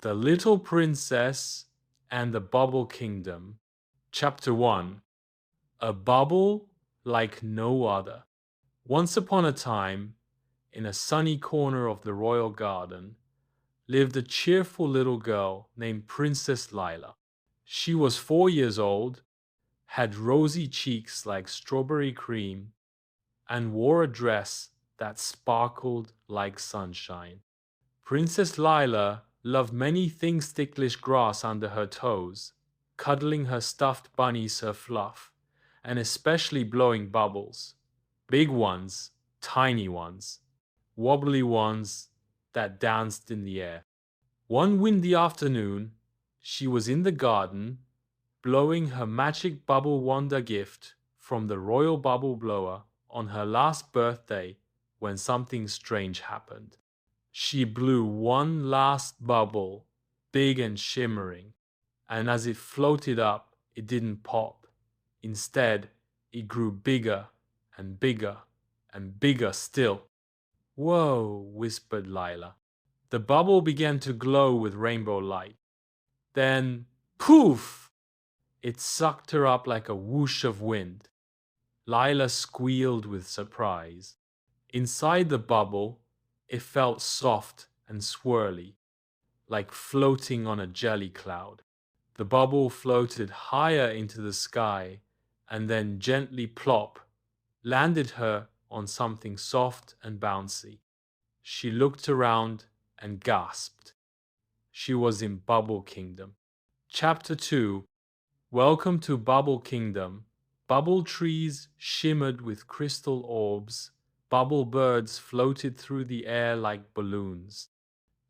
The Little Princess and the Bubble Kingdom. Chapter 1. A Bubble Like No Other. Once upon a time, in a sunny corner of the royal garden, lived a cheerful little girl named Princess Lila. She was 4 years old, had rosy cheeks like strawberry cream, and wore a dress that sparkled like sunshine. Princess Lila loved many things ticklish grass under her toes, cuddling her stuffed bunny Sir Fluff, and especially blowing bubbles. Big ones, tiny ones, wobbly ones that danced in the air. One windy afternoon, she was in the garden, blowing her magic bubble wonder gift from the royal bubble blower on her last birthday when something strange happened. She blew one last bubble, big and shimmering, and as it floated up, it didn't pop. Instead, it grew bigger and bigger and bigger still. "Whoa," whispered Lila. The bubble began to glow with rainbow light. Then, poof! It sucked her up like a whoosh of wind. Lila squealed with surprise. Inside the bubble, it felt soft and swirly, like floating on a jelly cloud. The bubble floated higher into the sky and then gently plop, landed her on something soft and bouncy. She looked around and gasped. She was in Bubble Kingdom. Chapter 2. Welcome to Bubble Kingdom. Bubble trees shimmered with crystal orbs. Bubble birds floated through the air like balloons.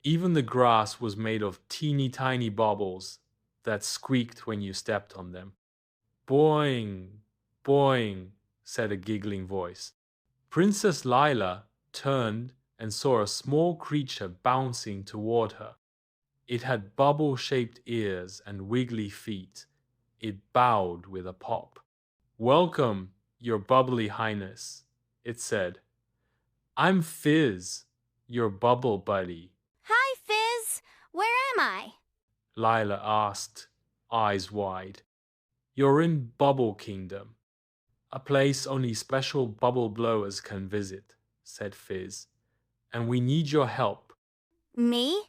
Even the grass was made of teeny tiny bubbles that squeaked when you stepped on them. "Boing, boing," said a giggling voice. Princess Lila turned and saw a small creature bouncing toward her. It had bubble-shaped ears and wiggly feet. It bowed with a pop. "Welcome, your bubbly highness," it said. "I'm Fizz, your bubble buddy." Hi, Fizz. Where am I? Lila asked, eyes wide. "You're in Bubble Kingdom, a place only special bubble blowers can visit," said Fizz. "And we need your help." Me?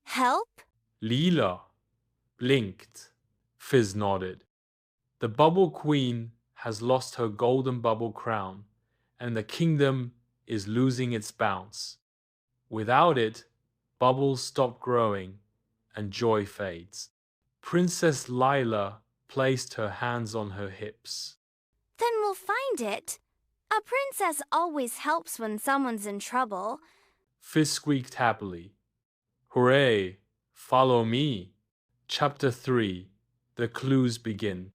Help? Lila blinked. Fizz nodded. "The Bubble Queen has lost her golden bubble crown, and the kingdom is losing its bounce. Without it, bubbles stop growing and joy fades." Princess Lila placed her hands on her hips. Then we'll find it. A princess always helps when someone's in trouble. Fizz squeaked happily. "Hooray! Follow me." Chapter 3. The clues begin.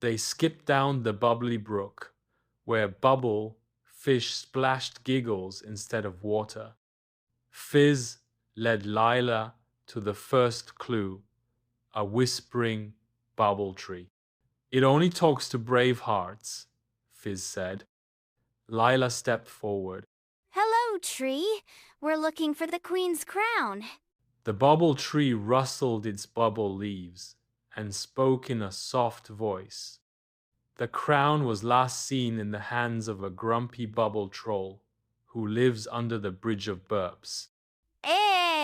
They skipped down the bubbly brook, where bubble fish splashed giggles instead of water. Fizz led Lila to the first clue, a whispering bubble tree. "It only talks to brave hearts," Fizz said. Lila stepped forward. Hello, tree. We're looking for the queen's crown. The bubble tree rustled its bubble leaves and spoke in a soft voice. The crown was last seen in the hands of a grumpy bubble troll who lives under the Bridge of Burps.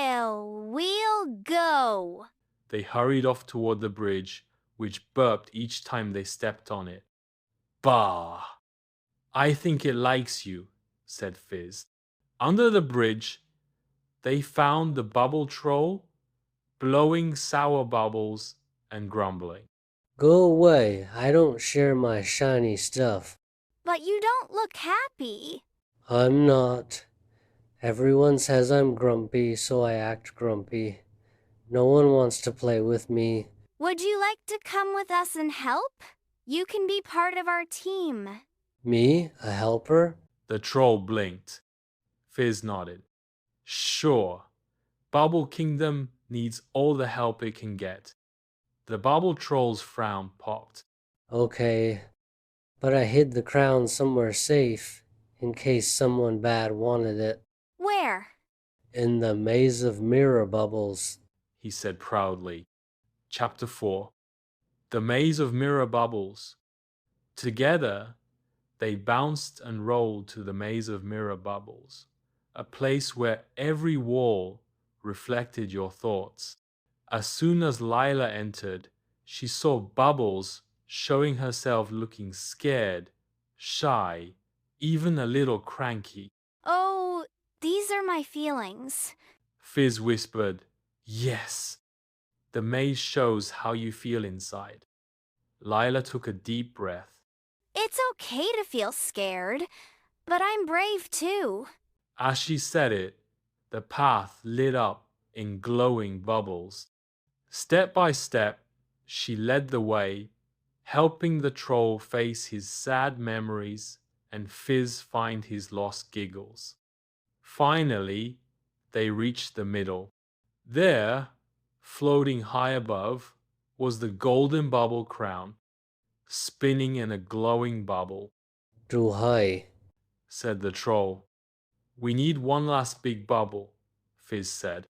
We'll go. They hurried off toward the bridge, which burped each time they stepped on it. "Bah! I think it likes you," said Fizz. Under the bridge, they found the bubble troll, blowing sour bubbles and grumbling. Go away, I don't share my shiny stuff. But you don't look happy. I'm not. Everyone says I'm grumpy, so I act grumpy. No one wants to play with me. Would you like to come with us and help? You can be part of our team. Me? A helper? The troll blinked. Fizz nodded. "Sure. Bubble Kingdom needs all the help it can get." The bubble troll's frown popped. Okay, but I hid the crown somewhere safe, in case someone bad wanted it. Where? In the maze of mirror bubbles. he said proudly. Chapter 4. The Maze of Mirror Bubbles. Together, they bounced and rolled to the maze of mirror bubbles, a place where every wall reflected your thoughts. As soon as Lila entered, she saw Bubbles showing herself looking scared, shy, even a little cranky. Oh, these are my feelings. Fizz whispered, "Yes, the maze shows how you feel inside." Lila took a deep breath. It's okay to feel scared, but I'm brave too. As she said it, the path lit up in glowing bubbles. Step by step, she led the way, helping the troll face his sad memories and Fizz find his lost giggles. Finally, they reached the middle. There, floating high above, was the golden bubble crown, spinning in a glowing bubble. Too high, Said the troll. "We need one last big bubble," Fizz said.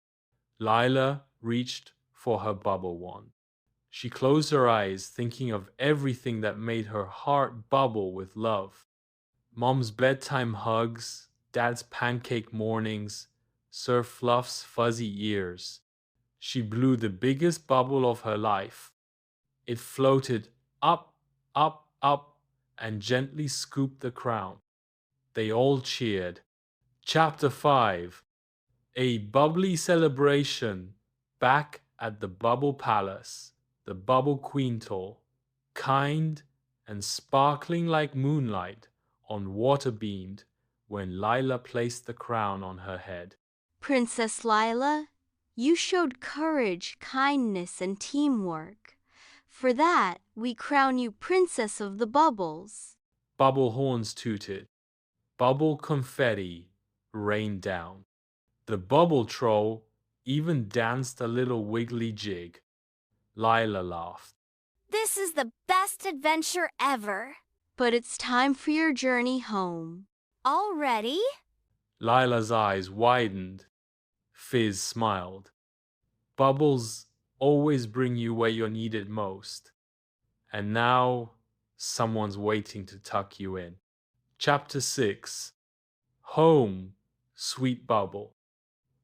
Lila reached for her bubble wand. She closed her eyes, thinking of everything that made her heart bubble with love. Mom's bedtime hugs, Dad's pancake mornings, Sir Fluff's fuzzy ears. She blew the biggest bubble of her life. It floated up, up, up, and gently scooped the crown. They all cheered. Chapter 5. A Bubbly Celebration. Back at the Bubble Palace, the Bubble Queen told, kind and sparkling like moonlight on water beamed when Lila placed the crown on her head. Princess Lila, you showed courage, kindness, and teamwork. For that, we crown you Princess of the Bubbles. Bubble horns tooted. Bubble confetti rained down. The bubble troll even danced a little wiggly jig. Lila laughed. This is the best adventure ever. But it's time for your journey home. Already? Lila's eyes widened. Fizz smiled. Bubbles always bring you where you're needed most. And now someone's waiting to tuck you in. Chapter 6. Home, Sweet Bubble.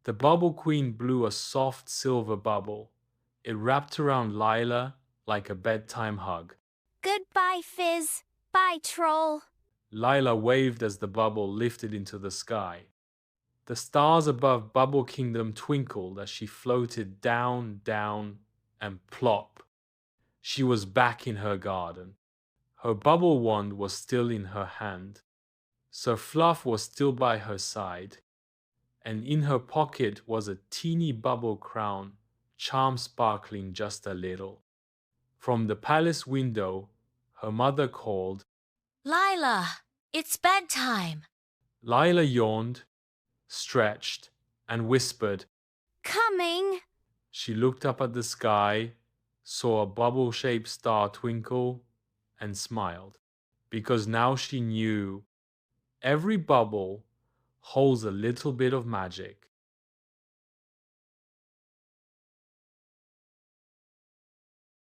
The Bubble Queen blew a soft silver bubble. It wrapped around Lila like a bedtime hug. Goodbye, Fizz. Bye, Troll. Lila waved as the bubble lifted into the sky. The stars above Bubble Kingdom twinkled as she floated down, down, and plop. She was back in her garden. Her bubble wand was still in her hand. Sir Fluff was still by her side. And in her pocket was a teeny bubble crown, charm sparkling just a little. From the palace window, her mother called, Lila, it's bedtime. Lila yawned, stretched, and whispered. Coming. She looked up at the sky, saw a bubble-shaped star twinkle, and smiled, because now she knew every bubble holds a little bit of magic.